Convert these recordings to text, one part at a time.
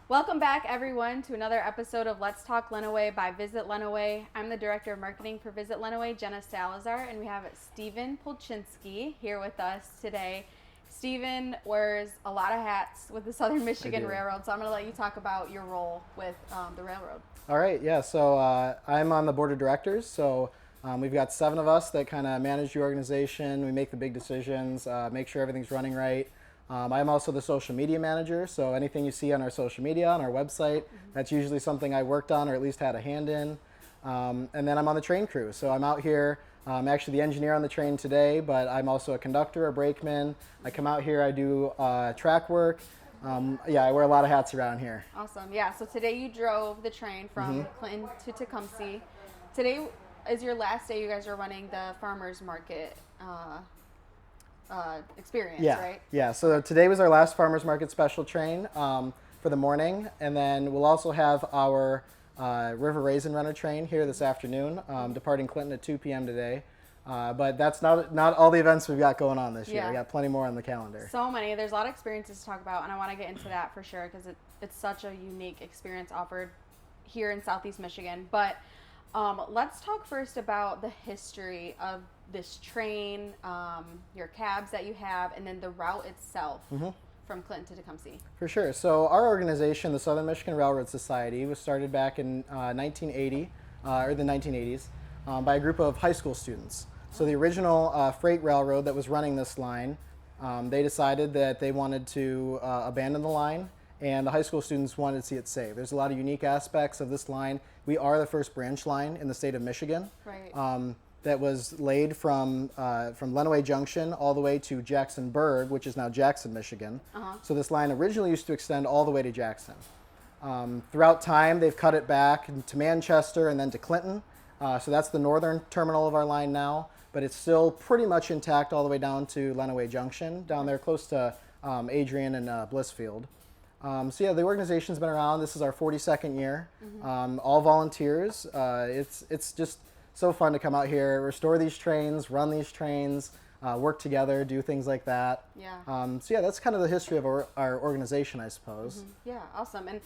Welcome back, everyone, to another episode of Let's Talk Lenawee by Visit Lenawee. I'm the Director of Marketing for Visit Lenawee, Jenna Salazar, and we have Steven Polchinski here with us today. Steven wears a lot of hats with the Southern Michigan Railroad, so I'm going to let you talk about your role with the railroad. All right, yeah, so I'm on the board of directors, so we've got 7 of us that kind of manage the organization. We make the big decisions, make sure everything's running right. I'm also the social media manager, so anything you see on our social media, on our website, that's usually something I worked on or at least had a hand in. And then I'm on the train crew, so I'm out here. I'm actually the engineer on the train today, but I'm also a conductor, a brakeman. I come out here, I do track work. Yeah, I wear a lot of hats around here. Awesome. Yeah, so today you drove the train from Clinton to Tecumseh. Today is your last day. You guys are running the farmers market experience, right? Yeah, so today was our last farmers market special train for the morning, and then we'll also have our River Raisin Runner train here this afternoon, departing Clinton at 2 p.m. today. But that's not all the events we've got going on this year. We got plenty more on the calendar. So many. There's a lot of experiences to talk about, and I want to get into that for sure because it's such a unique experience offered here in Southeast Michigan. But let's talk first about the history of this train, your cabs that you have, and then the route itself from Clinton to Tecumseh. For sure. So our organization, the Southern Michigan Railroad Society, was started back in 1980, or the 1980s, by a group of high school students. So the original freight railroad that was running this line, they decided that they wanted to abandon the line, and the high school students wanted to see it saved. There's a lot of unique aspects of this line. We are the first branch line in the state of Michigan. Right. That was laid from Lenawee Junction all the way to Jacksonburg, which is now Jackson, Michigan. So this line originally used to extend all the way to Jackson. Throughout time, they've cut it back to Manchester and then to Clinton. So that's the northern terminal of our line now, but it's still pretty much intact all the way down to Lenawee Junction, down there close to Adrian and Blissfield. So yeah, the organization's been around. This is our 42nd year. All volunteers. It's just so fun to come out here, restore these trains, run these trains, work together, do things like that. Yeah. So yeah, that's kind of the history of our organization, I suppose. Yeah, awesome. And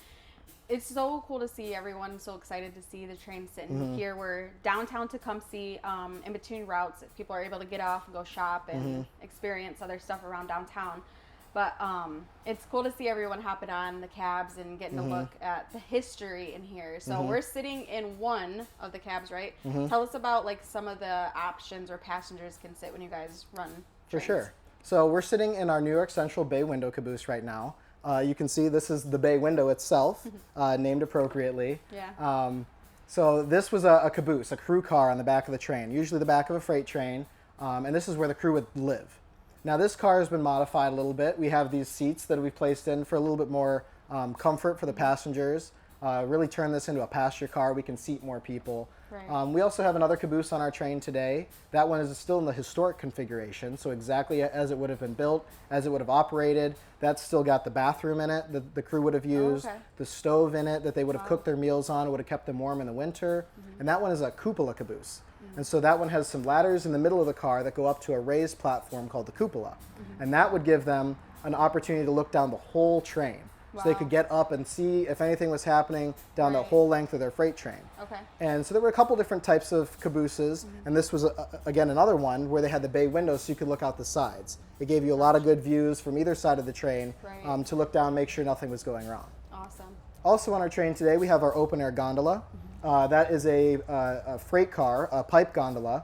it's so cool to see everyone so excited to see the train sitting here. We're downtown Tecumseh, in between routes. People are able to get off and go shop and experience other stuff around downtown. But it's cool to see everyone hopping on the cabs and getting to look at the history in here. So we're sitting in one of the cabs, right? Tell us about like some of the options where passengers can sit when you guys run trains. For sure. So we're sitting in our New York Central Bay window caboose right now. You can see this is the bay window itself, named appropriately. Yeah. So this was a caboose, a crew car on the back of the train, usually the back of a freight train, and this is where the crew would live. Now this car has been modified a little bit. We have these seats that we've placed in for a little bit more comfort for the passengers. Really turn this into a passenger car. We can seat more people. Right. We also have another caboose on our train today. That one is still in the historic configuration, so exactly as it would have been built, as it would have operated. That's still got the bathroom in it that the crew would have used, the stove in it that they would have cooked their meals on, would have kept them warm in the winter. And that one is a cupola caboose. And so that one has some ladders in the middle of the car that go up to a raised platform called the cupola. And that would give them an opportunity to look down the whole train. So they could get up and see if anything was happening down the whole length of their freight train. Okay. And so there were a couple different types of cabooses, and this was, again, another one where they had the bay windows so you could look out the sides. It gave you a lot of good views from either side of the train to look down and make sure nothing was going wrong. Awesome. Also on our train today, we have our open-air gondola. That is a freight car, a pipe gondola,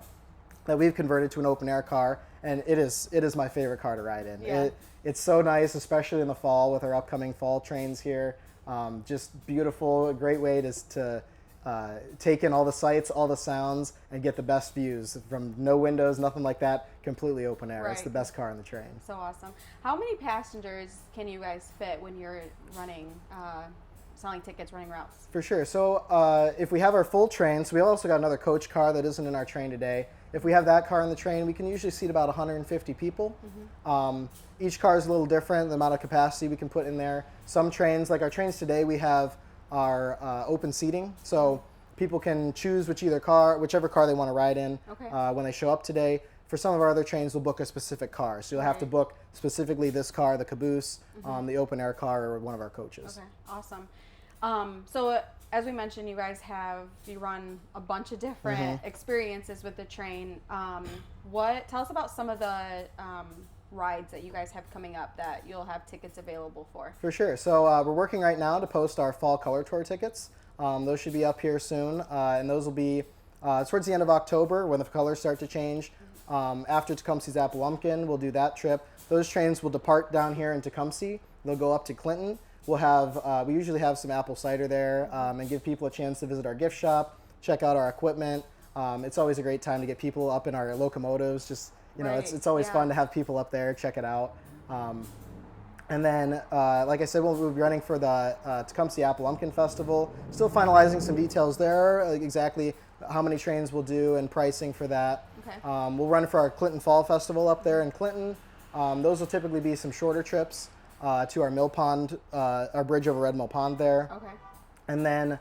that we've converted to an open-air car, and it is my favorite car to ride in. Yeah. It's so nice, especially in the fall with our upcoming fall trains here. Just beautiful, a great way to take in all the sights, all the sounds, and get the best views from no windows, nothing like that, completely open air. It's the best car on the train. So awesome. How many passengers can you guys fit when you're running, selling tickets, running routes? For sure. So if we have our full train, so we also got another coach car that isn't in our train today. If we have that car in the train, we can usually seat about 150 people. Each car is a little different, the amount of capacity we can put in there. Some trains, like our trains today, we have our open seating. So people can choose whichever car they want to ride in when they show up today. for some of our other trains, we'll book a specific car. So you'll have to book specifically this car, the caboose, the open air car, or one of our coaches. Okay, awesome. So as we mentioned, you guys you run a bunch of different experiences with the train. Tell us about some of the rides that you guys have coming up that you'll have tickets available for. For sure. So we're working right now to post our fall color tour tickets. Those should be up here soon, and those will be towards the end of October when the colors start to change. After Tecumseh's Appalumpkin, we'll do that trip. Those trains will depart down here in Tecumseh. They'll go up to Clinton. We usually have some apple cider there, and give people a chance to visit our gift shop, check out our equipment. It's always a great time to get people up in our locomotives. Just, it's always fun to have people up there, check it out. And then, like I said, we'll be running for the Tecumseh Appalumpkin Festival. Still finalizing some details there, exactly how many trains we'll do and pricing for that. Okay. We'll run for our Clinton Fall Festival up there in Clinton. Those will typically be some shorter trips to our Mill Pond, our bridge over Red Mill Pond there. Okay. And then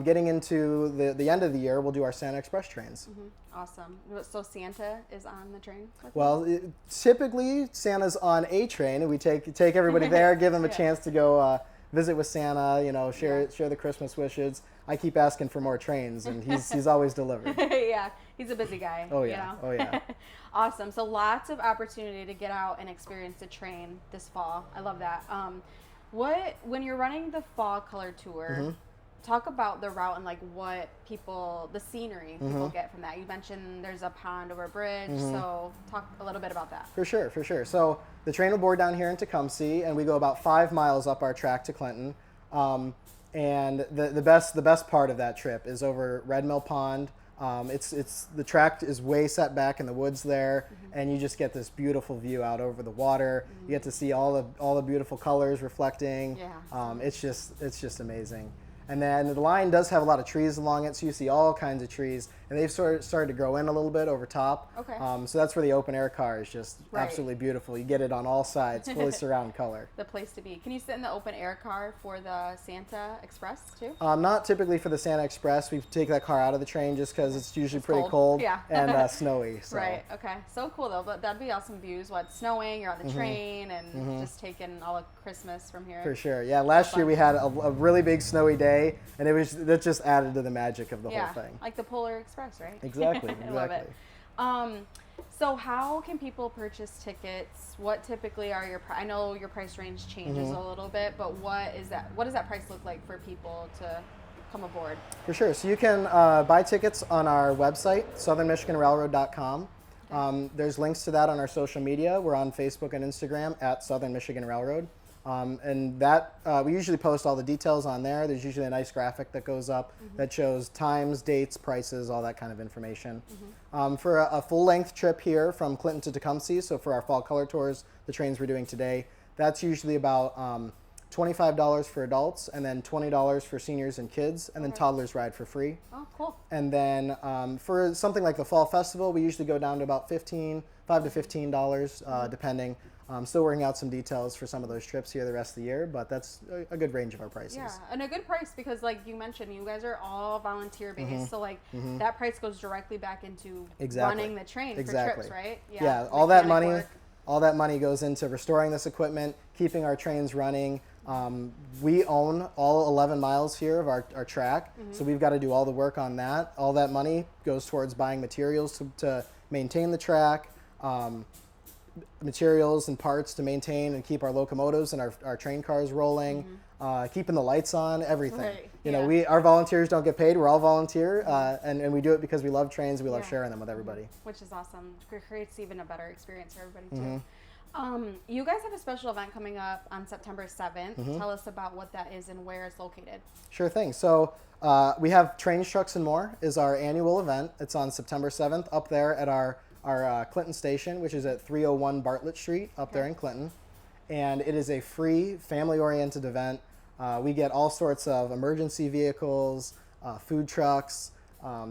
getting into the end of the year, we'll do our Santa Express trains. Awesome. So Santa is on the train? Well, typically Santa's on a train, and we take everybody there, give them a chance to go visit with Santa, share the Christmas wishes. I keep asking for more trains, and he's always delivered. Yeah, he's a busy guy. Oh yeah, oh yeah. Awesome. So lots of opportunity to get out and experience the train this fall. I love that. When you're running the fall color tour, talk about the route and the scenery people get from that. You mentioned there's a pond over a bridge, so talk a little bit about that. For sure. So the train will board down here in Tecumseh, and we go about 5 miles up our track to Clinton. And the best part of that trip is over Red Mill Pond. The track is way set back in the woods there, and you just get this beautiful view out over the water. You get to see all the beautiful colors reflecting. Yeah. It's just amazing. And then the line does have a lot of trees along it, so you see all kinds of trees, and they've started to grow in a little bit over top. Okay. So that's where the open air car is just absolutely beautiful. You get it on all sides, fully surround color. The place to be. Can you sit in the open air car for the Santa Express too? Not typically for the Santa Express. We take that car out of the train just because it's usually pretty cold and snowy. So. Right. Okay. So cool though. But that'd be awesome views. Snowing? You're on the train and just taking all of Christmas from here. For sure. Yeah. Last year we had a really big snowy day, and that just added to the magic of the whole thing. Like the Polar Express, right? Exactly. I love it. So how can people purchase tickets? What typically are I know your price range changes a little bit, but what does that price look like for people to come aboard? For sure. So you can buy tickets on our website, southernmichiganrailroad.com. There's links to that on our social media. We're on Facebook and Instagram at Southern Michigan Railroad. And that we usually post all the details on there. There's usually a nice graphic that goes up that shows times, dates, prices, all that kind of information. For a full-length trip here from Clinton to Tecumseh, so for our fall color tours, the trains we're doing today, that's usually about $25 for adults, and then $20 for seniors and kids, and then toddlers ride for free. Oh, cool. And then for something like the Fall Festival, we usually go down to about $5 to $15, depending. Still working out some details for some of those trips here the rest of the year, but that's a good range of our prices. Yeah, and a good price because, like you mentioned, you guys are all volunteer based, so that price goes directly back into running the train for trips, right? Yeah, all that money goes into restoring this equipment, keeping our trains running. We own all 11 miles here of our track, so we've got to do all the work on that. All that money goes towards buying materials to maintain the track. Materials and parts to maintain and keep our locomotives and our train cars rolling, keeping the lights on, everything. Right. You know, our volunteers don't get paid. We're all volunteer, and we do it because we love trains. We love sharing them with everybody. Which is awesome. It creates even a better experience for everybody too. You guys have a special event coming up on September 7th. Tell us about what that is and where it's located. Sure thing. So we have Trains, Trucks, and More is our annual event. It's on September 7th up there at our Clinton station, which is at 301 Bartlett Street up there in Clinton. And it is a free, family-oriented event. We get all sorts of emergency vehicles, food trucks,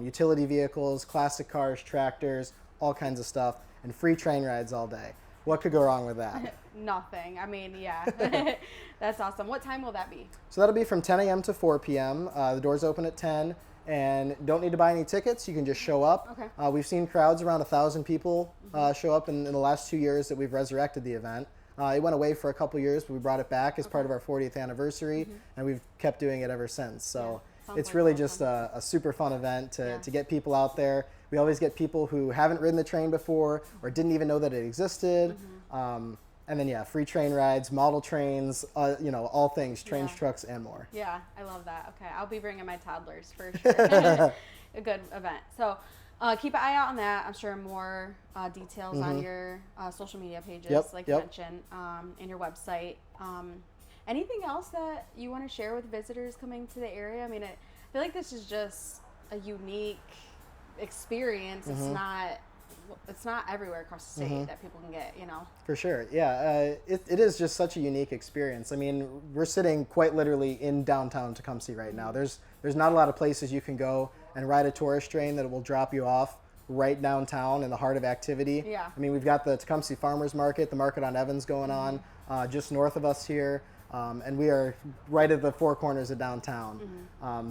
utility vehicles, classic cars, tractors, all kinds of stuff, and free train rides all day. What could go wrong with that? Nothing. I mean, yeah. That's awesome. What time will that be? So that'll be from 10 a.m. to 4 p.m. The doors open at 10. and don't need to buy any tickets. You can just show up. Okay. We've seen crowds around 1,000 people show up in the last 2 years that we've resurrected the event. It went away for a couple years, but we brought it back as part of our 40th anniversary, and we've kept doing it ever since. So it's really just a super fun event to get people out there. We always get people who haven't ridden the train before or didn't even know that it existed. And then, free train rides, model trains, all things, trains, trucks, and more. Yeah, I love that. Okay, I'll be bringing my toddlers for sure. A good event. So keep an eye out on that. I'm sure more details on your social media pages, you mentioned, and your website. Anything else that you want to share with visitors coming to the area? I mean, I feel like this is just a unique experience. It's not everywhere across the state that people can get, For sure, yeah. It is just such a unique experience. I mean, we're sitting quite literally in downtown Tecumseh right now. There's not a lot of places you can go and ride a tourist train that will drop you off right downtown in the heart of activity. Yeah. I mean, we've got the Tecumseh Farmers Market, the market on Evans going on just north of us here. And we are right at the four corners of downtown.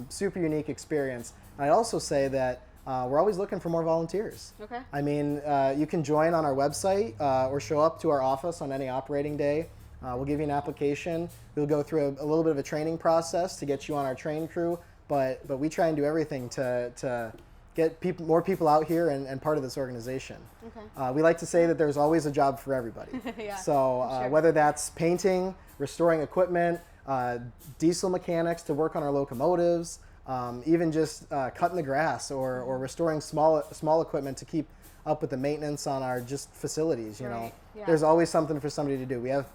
Super unique experience. I'd also say that we're always looking for more volunteers. Okay. I mean, you can join on our website or show up to our office on any operating day. We'll give you an application. We'll go through a little bit of a training process to get you on our train crew, but we try and do everything to get more people out here and part of this organization. Okay. We like to say that there's always a job for everybody. So whether that's painting, restoring equipment, diesel mechanics to work on our locomotives, even just cutting the grass or restoring small equipment to keep up with the maintenance on our just facilities, you know. Yeah. There's always something for somebody to do. We have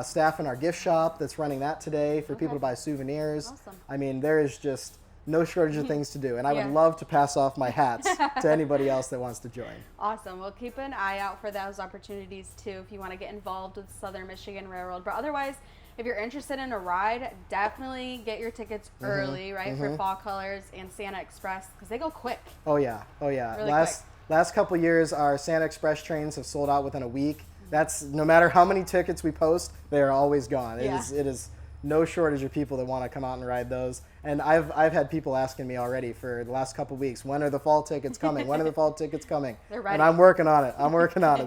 staff in our gift shop that's running that today for people to buy souvenirs. Awesome. I mean, there is just no shortage of things to do, and I would love to pass off my hats to anybody else that wants to join. Awesome. Well, keep an eye out for those opportunities too if you want to get involved with Southern Michigan Railroad. But otherwise, if you're interested in a ride, definitely get your tickets early, right, for Fall Colors and Santa Express, because they go quick. Oh yeah. Really Last couple years, our Santa Express trains have sold out within a week. That's no matter how many tickets we post, they are always gone. It is no shortage of people that want to come out and ride those. And I've had people asking me already for the last couple weeks, when are the fall tickets coming? When are the fall tickets coming? They're ready. And I'm working on it.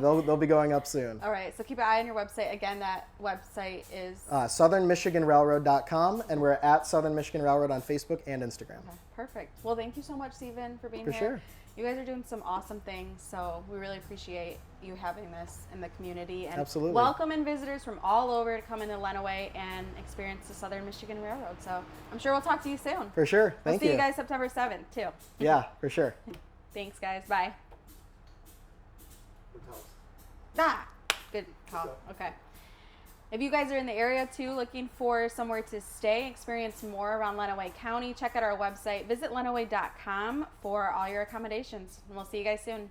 They'll be going up soon. All right, so keep an eye on your website. Again, that website is southernmichiganrailroad.com, and we're at Southern Michigan Railroad on Facebook and Instagram. Okay, perfect. Well, thank you so much, Stephen, for being here. For sure. You guys are doing some awesome things, so we really appreciate you having this in the community. And absolutely. Welcoming visitors from all over to come into Lenawee and experience the Southern Michigan Railroad. So I'm sure we'll talk to you soon. For sure. Thank you. We'll see you guys September 7th, too. Yeah, for sure. Thanks, guys. Bye. Good call. Okay. If you guys are in the area too, looking for somewhere to stay, experience more around Lenawee County, check out our website. Visit lenawee.com for all your accommodations. And we'll see you guys soon.